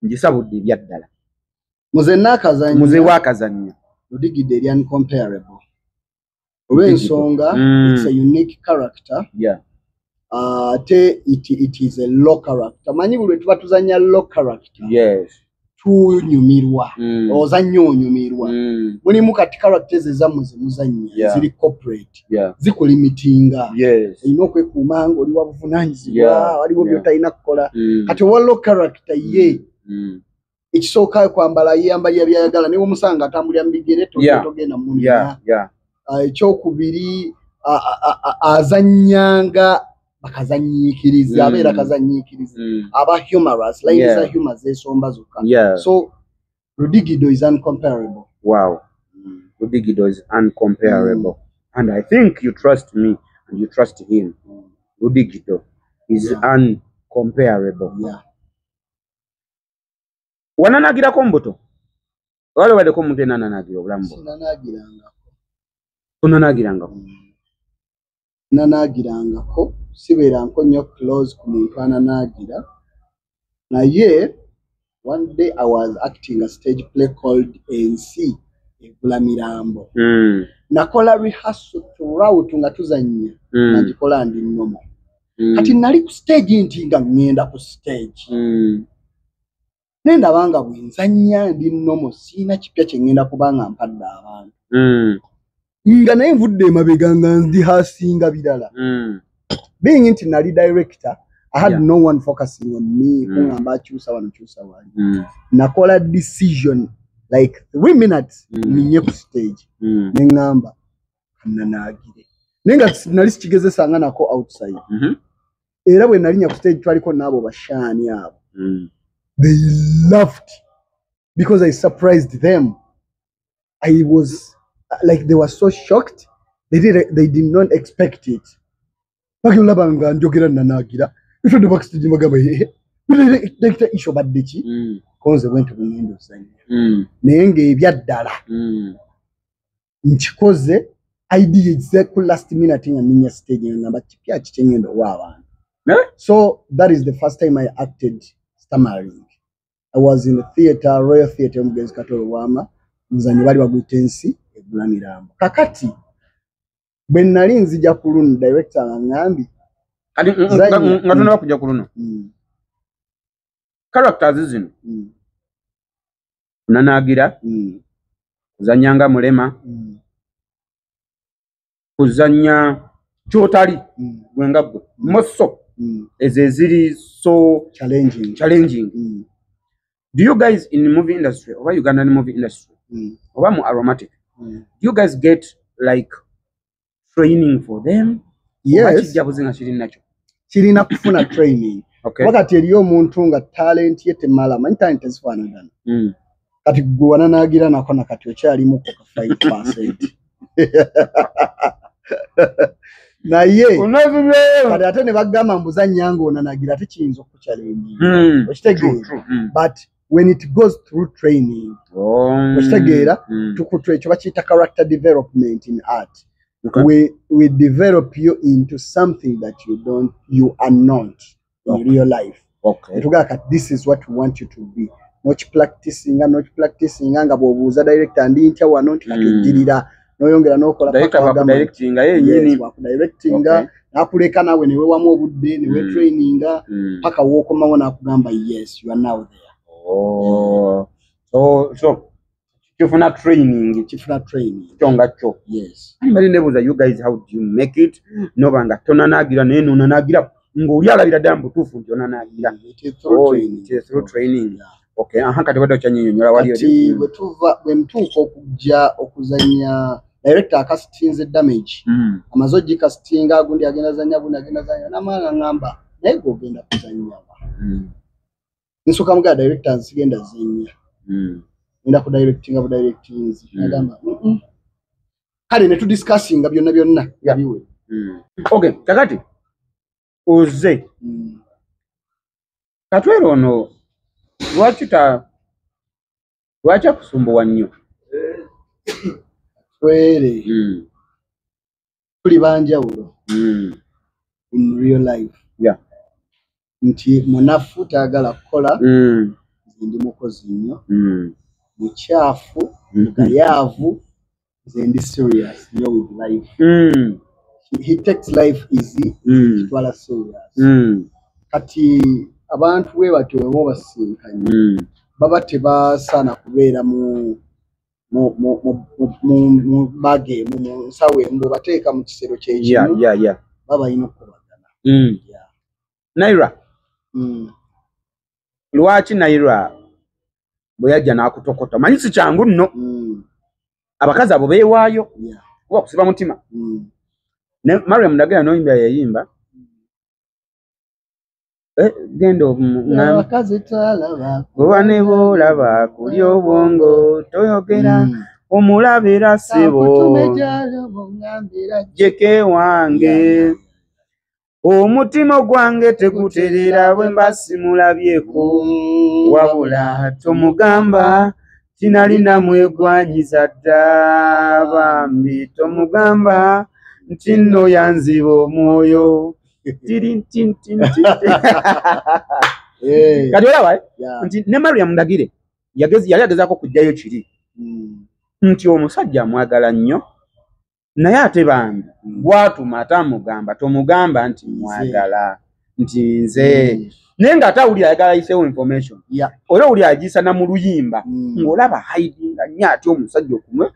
njisabudde byaddala. Muze nakazanya. Muze wakazanya. Ludigide eri uncomparable. Olw'ensonga, it's a unique character. Yeah. It is a low character. Manyi buli tuba tuzanya low character. Yes. Tunyumirwa. Ozanyo onyumirwa. Mulimu kati characters ezamuze muzanya. Ziri corporate. Zikulimitinga. Yes. Ino kwekuuma ngo oli wabuvunanyizibwa, waliwo by'otalina kukola. Kati wa low character ye. Ekisooka kwambala yeyambala byayagala ne omusanga atambulira mu bigere togenda muni. Ekyokubiri azanyanga bakazanyikiriza abeera kazanyikiriza aba humorous like za humor zesomba zokka. So Ludigido is uncomparable. Wow. Ludigido is uncomparable. And I think you trust me and you trust him. Ludigido is uncomparable. Wananagirako mbuto wale wadeko muntu enananagira obulambo nanagirangako sibeera nko nnyo close ku muntu ananagira naye one day I was acting a stage play called ANC Egulamirambo. Nakola rehearsal throughout nga tuzanya nagikola ndi nnomo kati nali ku stage nti nga ngenda ku stage nenda banga bwenzanya ndi nnomo sina kipya kyengenda kubanga mpadde abantu nga naye nvudde emabega nga ndi hasinga birala being nti nali director I had no one focusing on me kungamba akyusa wano kyusa wali nakola decision like 3 minutes ninye ku stage nengamba kananagire nenga nali sikigezesanga nako outside era bwe nalinya ku stage twaliko nabo bashani abo they laughed because I surprised them. I was like they were so shocked. They did not expect it. Bakilaba nga njogera nanagira. Ito de backstage magaba ye. Director isho baddechi. Consequent to the end of sign. Nenge ebyaddala. Nchikoze idea exactly last minute nga ninya stage nga kipya kichengendo w'abantu. So that is the first time I acted stammering. I was in the theater, Royal Theatre Mugenzi Katolo Wama, muzanyi bali bagwitensi Egulamirambo. Kakati bwe nali nzija kulunu director angambi kati ngatuna bakujja kulunu characters zino nanagira kuzanyanga mulema kuzanya kyotali gwenga gwe mosso ezeziri so challenging. Do you guys in the movie industry or Ugandan movie industry or more aromatic do you guys get like training for them? Yes. Kirina kufuna training. Okay. Wakati eriyo omuntu nga talent ye temala manyi talent ezifaanagana. Kati gwe wananagira nako nakati okyalimu ku 5%. Naye kati ate ne bagamba mbuzanya nga onanagira tekiyinza okuchallenge. Okitegeera. But when it goes through training, okitegeera ekyo bakiyita character development in art. Okay. We develop you into something that you are not in real life. Okay. This is what we want you to be. Not practicing nga bwobuuza director ndi ntya wano ntikatujjirira noyongera nokola directing nakuleka nawe newe wamu obudde newe traininga paka wokomawo nakugamba yes you are now there. So Chifuna training. Chongacho. Yes. Anybody nebuza you guys how do you make it? No banga tona nagira neno nagira ngoli alabira dambu tufu njona nagira. It is through training. Okay, kati wado chanyinyonyola wali ati bwetuva bwentuko okujja okuzanya director casting damage. Amazoji casting agundi agenda zanya buna agenda zanya namanga ngamba naye gogenda kuzanya. Nisuka mga directors sigenda zanya. Nda ku directing abo directings nagamba kale ne tu discussing byonna biwe. Okay, kakati oze katwero ono lwacha kusumbuwa nnyo twere tuli banjawulo in real life. Nti munafu taagala kukola ndi mukozi nnyo mukyafu mugayavu ndi serious with life. He takes life easy kitwala serious. Kati abantu we batyo basinkanye baba tebasaana kubeera mu bage mu nsawe mbo bateeka mu kisero ky'ekimu baba ino kubagana. Naira lwaki Naira bweyajja n'akutokota manyi si kyangu nno abakazi abo beewaayo kuba kusiba mutima. Ne Mariam Ndagala noyimba yayimba gendo abakazi talaba oba ne bolaba kuli obwongo toyogera omulabira sebo jeke wange omutima gwange teguterera bwe mbasimulabyeko wabula tomugamba tinalina mwegwanyiza dda bambi tomugamba nti nno yanziba omwoyo kati olaba nti ne Mariam Ndagire yali agezaako kujjayo kiri nti omusajja amwagala nnyo naye ate bambi bwatuma atamugamba tomugamba nti mwagala nti nze naye nga atawulira ayagala ayiseewo information oyo owulira agiyisa na mu luyimba ng'olaba haidinga nnyo ati omusajja okumwe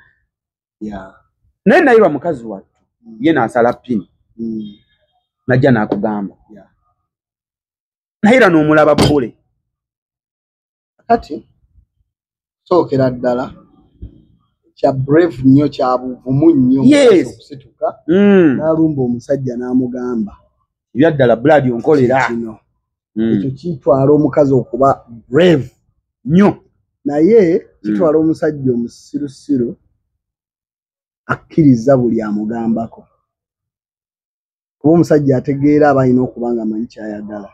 naye Naira mukazi wattu ye n'asala pini najja n'akugamba Naira n'omulaba bbule kati sookera ddala kya brave nnyo kya buvumu nnyo okusituka n'alumba omusajja n'amugamba ebyaddala blood onkolera ekyo kitwala omukazi okuba brave nnyo naye kitwala omusajja omusirusiru akkiriza buli amugambako kuba omusajja ategeera aba alina okuba nga amanyi kyayagala.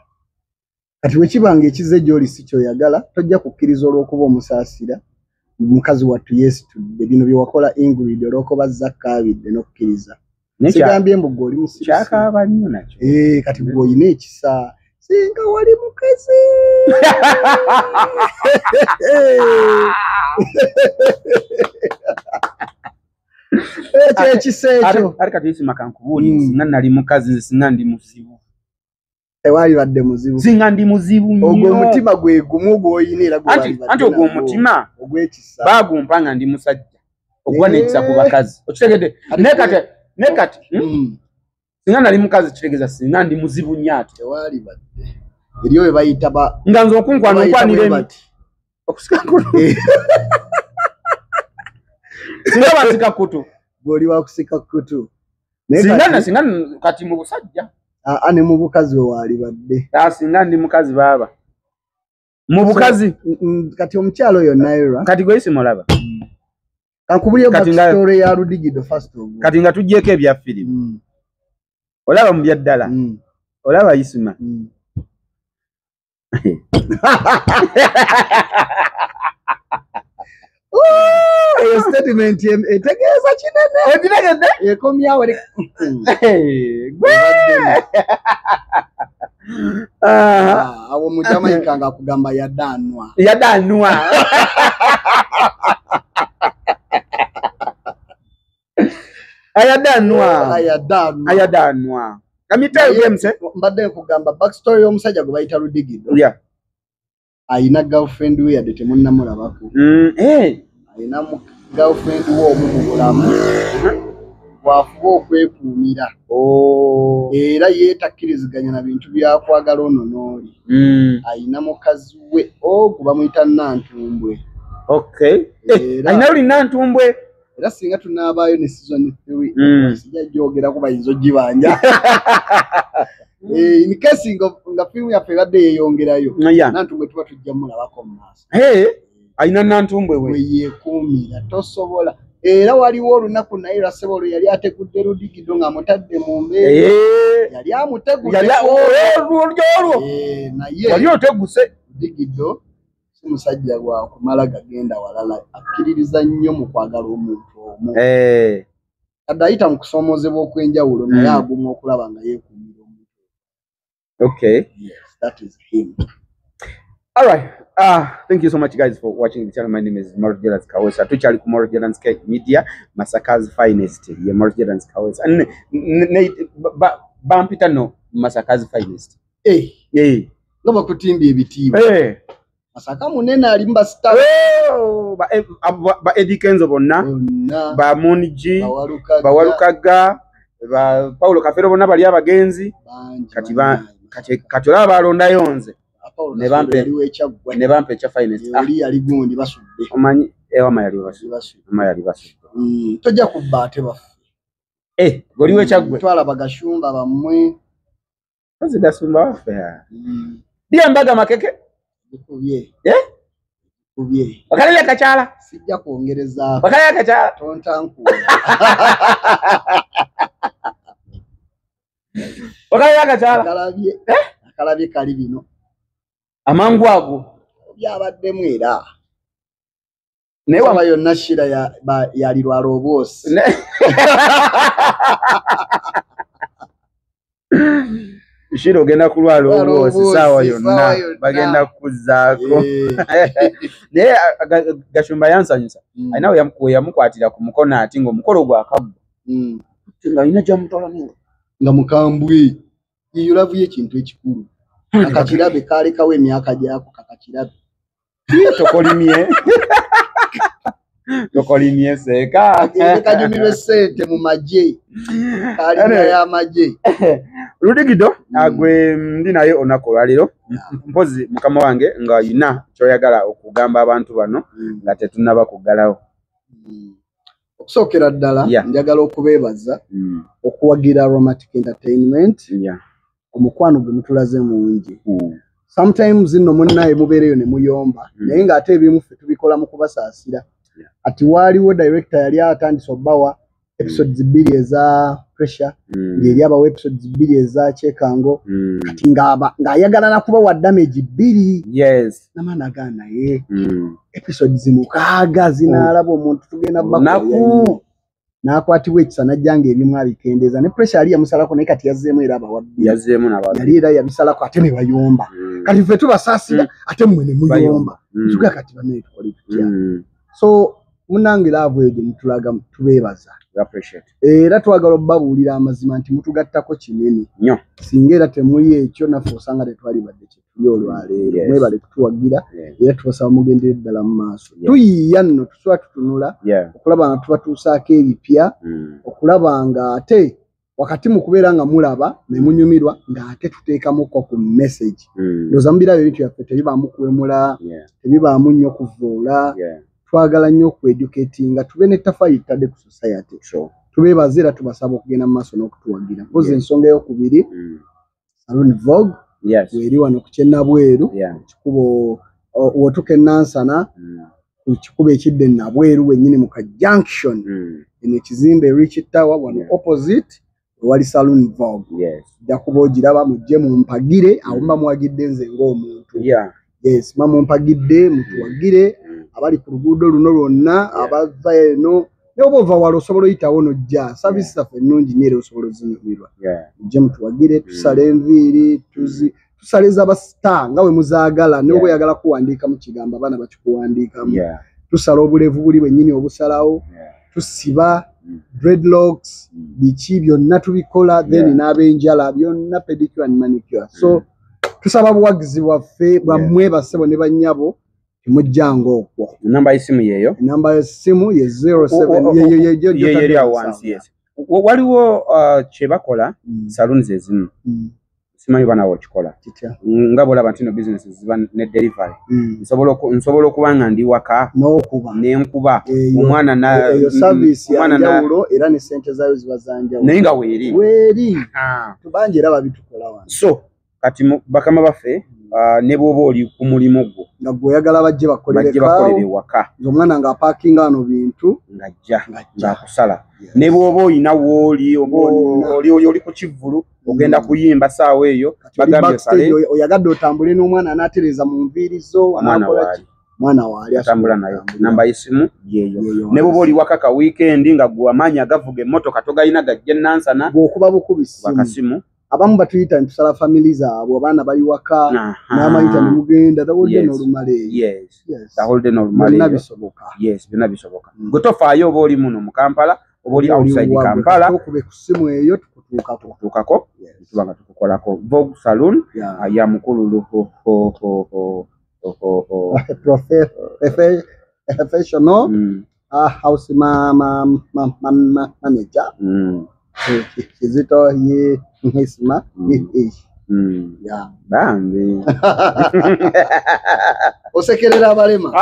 Kati bwe kibanga ekize gy'oli si kyoyagala tojja kukkiriza olw'okuba omusaasira mukazi wattu yeesitudde bino bye wakola Ingrid olw'okuba zakkaabidde n'okukkiriza. Sigambye mbu ggwe oli musirusiru kyakaaba nnyo nakyo kati ggwe olina ekisa singa wali mukazi ekyo ali kati isima kankubuulire singa nali mukazi singa ndi muzibu tewali badde muzibu singa ndi muzibu nnyo ogwo omutima gwe gumu gw'olina era anti ogwo omutima baagumpa nga ndi musajja okuba n'ekisa ku bakazi okitegedde ne kati singa nali mukazi kitegeeza singa ndi muzibu nnyo ate tewali badde eriyo bwe bayita nga nze okunkwana nkwanira emiti okusika kuno singa basika kutu gw'oli wakusika kutu singa kati mu busajja ne mu bukazi we waali badde singa ndi mukazi baaba mu bukazi kati omukyalo oyo Naira kati gwe isimulaba kankubulye backstory ya Rudigido first of all kati nga tujjeeko ebya firimu olaba mu byaddala olaba Isima eyo statement etegeeza kinene okitegedde ekomyawo awo mu Jamaica nga akugamba yadanwa ayadanwa kamitayo games mbadde nkugamba backstory y'omusajja gwe bayita Rudigido ayina girlfriend we yadde temunnamulabako alina girlfriend w'omu mu bulamu bw'afuba okwekuumira era yeetakkiriziganya na bintu byakwagala ono n'oli alina mukazi we gwe bamuyita Nantumbwe. Alina oli Nantumbwe era singa tunaabaayo ne season 3 sijja gyogeraku bayinza ogibanja in case nga fiimu yaffe ebadde yeeyongerayo Nantumbwe tuba tujja mulabako mu maaso alina Nantumbwe we yeekuumira tosobola. Era waliwo olunaku naye lwasebo lwe yali ategudde Ludigido ng'amutadde mu mbeera yali amutegudde naye wali oteguse Ludigido si musajja gwa kumala gagenda walala akkiririza nnyo mu kwagala omuntu omu kadde ayita mu kusoomozebwa okw'enjawulo naye aguma okulaba nga yeekuumira omuntu. Yes, that is him. All right. Thank you so much, guys, for watching the channel. My name is Maurice Jelans Kawesa. Tuchali ku Maurice Jelans Media, Masaka's finest. Yeah, Maurice Jelans Kawesa. And bampita no Masaka's finest. Ngaba kutimbi ebitiibwa. Masaka munene ali mbasita. Ba Eddie Kenzo bonna. Ba Moniji. Ba Walukaga. Ba Paulo Kafero bonna bali abagenzi. Kati olaba balonda yonze. Ne bampe cha finest yali gundi basudde omanyi wama yali basudde tojja kubbaate baffe goli wekyagwe twala bagashumba bamwe kazi gasumba waffe dia mbaga makeke kubye bakalya kakyala sijja kuongereza bakalya kakyala tontanku bakalya kakyala kalabye kali bino amangu ago byabaddemu era naye waba yonna shira yalirwala obwosi shira ogenda kulwala obwosi saawa yonna bagenda kuzaako naye Gashumba yansanyusa alina yamukwatira ku mukono ati ng'omukolo gwakagwa nga alina gyamutwala nga mukambwe yeyolavuyo ekintu ekikulu akakirabe kalekawo emyaka gyako kakakirabe tokolimye seeka kajumirwe ssente mu magye kalina y'amagye Ludigido agwe ndi naye onako olwaleero mpozi mukama wange nga yina kyoyagala okugamba abantu bano nga tetunaba kuggalawo. Okusookera ddala njagala okubeebaza okuwagira Romantic Entertainment omukwano gwe mutulaze mungi. Sometimes nno munnaye mubeereyo ne muyomba naye ng'ate ebimu ffe tubikola mu kubasaasira. Ati waaliwo director yali atandise obbawa episodes 2 eza Pressure ng'eri abawa episodes 2 eza Chekango kati ng'ayagala nakubawa damage 2 namana gaana ye episodes 6 zinaalaba omuntu tugenda naku n'akwatibwa ekisa najjanga ebimu abikendeeza ne Pressure yali yamusalako naye kati yazzeemu era abawabbi yali era yabisalako ate ne bayomba kati ffe tubasaasira ate mmwe ne muyomba tuga kati banaye tukole tutya so munange laavu eyo mutulaga tubeebaza era twagala obbabuulira amazima nti mutugattako kinene singa era temuli ekyo naffe osanga tetwalibadde kyetuli olwaleero mwebale kutuwagira era tubasaba mugendere ddala mu maaso tuyiiya nno tusula tutunula okulaba nga tubatuusaako ebipya okulaba nga ate wakati mu kubeera nga mulaba ne munyumirwa ng'ate tuteekamuko ku message ndowooza mubirabo ebintu byaffe tebibaamu kuwemula tebibaamu nnyo kuvoola twagala nnyo okweducatinga tube n'ettafaayi litadde ku society tubeebaza era tubasaba okugenda mu maaso n'okutuwagira mpozi ensonga ey'okubiri Saloon Vogue weeri wano ku Kyennabweru kikubo wotuka enansana ku kikubo ekidde Nabweru wennyini mu ka junction eno ekizimbe Rich Tower wano opposite wali Saloon Vogue ojja kuba ogiraba mujje mumpagire awo mba muwagidde nze ng'omuntu mba mumpagidde mutuwagire abali ku luguudo luno lwonna abava eno ne oba ova wala osobola oyitawo n'ojja saavisi zaffe ennungi nnyo era osobola ozinyumirwa mujje mutuwagire tusale enviiri tusale ez'abasita nga we muzaagala ne oba oyagala kuwandiika mu kigambo abaana bakikuwandiikamu tusala obulevu buli bwennyini obusalawo tusiba dreadlocks biki byonna tubikola then n'abenjala byonna pedicure and manicure so tusaba buwagizi bwaffe bwammwe bassebo ne bannyabo timujjango okwo. Namba y'essimu yeyo. Namba y'essimu ye 07 ye wansi yes. Waliwo kye bakola saloon ze zimu. Simanyi bana okikola. Nga bolaba nti no business ziba ne delivery. Nsobola okubanga ndi waka n'okuba n'enkuba omwana na eyo service ya njawulo era ne sente zayo ziba za njawulo. Naye nga weeri. Tubanje era babitukola wano. So kati bakama baffe ne bwoba oli ku mulimu gwo nga gwoyagala bajje bakolere waka ng'omwana nga apaakinga ano bintu ng'ajja kusala ne bwoba olina wooli oli ku kivvulu ogenda kuyimba saawa eyo bagambye sale oyagadde otambule n'omwana anaatereza mu nviiri zo mwana waali atambula nayo. Namba y'essimu yeeyo. Ne bwoba oli waka ka weekend nga gwe amaanyi agavuga emmotoka togayina gajja nansana bw'okuba bukubi bakasimu abamu batuyita ntusala family zaabwe abaana bali waka n'amayita ne mugenda tawulidde n'olumale tawulidde n'olumale byonna bisoboka gwe tofaayo oba oli muno mu Kampala oba oli outside Kampala okube ku ssimu eyo tukutuukako tuba nga tukukolako Vogue Saloon ya mukulu professional house manager Kizito ye Nhisima bambi osekerera abalema.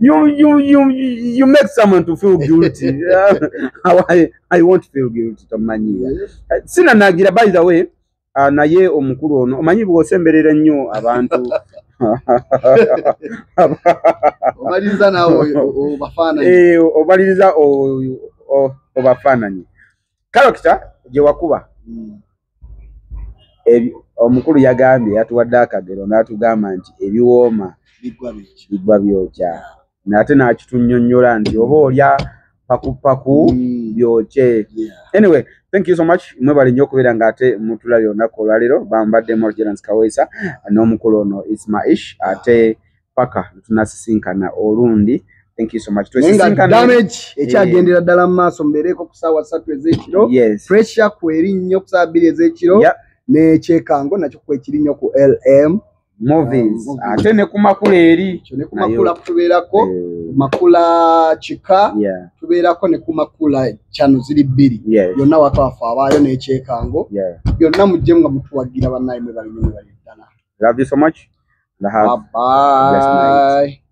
You make someone to feel guilty. I won't feel guilty tomanyi. Sina nagira by the way naye omukulu ono omanyi bw'osemberera nnyo abantu obaliriza nawe obafaananyi obaliriza obafaananyi Kalokita gye wakuba omukulu yagambye yatuwadde akagero n'atugamba nti ebiwooma bigwa byokya nate n'akitunnyonnyola nti oba olya pakupaku byokye. Anyway, thank you so much. Mwebale nnyo okubeera ng'ate mutulabye olunaku olwaleero bambadde Morgerance Kaweesa n'omukulu ono Ismaish ate paka tunasisinkana olundi. Thank you so much. Damage ekyagendera ddala mu maaso mbeereko ku ssaawa 3 ez'ekiro. Pressure kweri nnyo ku ssaawa 2 ez'ekiro. N'ekyekango nakyo kwekiri nnyo ku LM movies. Ate ne ku Makula eri. Ne ku Makula tubeerako. Makula Kika. Tubeerako ne ku Makula channel ziri 2. Yonna wakaafa abaayo n'ekyekango. Byonna mujje nga mutuwagira bannaye mwe bali nnyo bali ddala. Love you so much. Bye.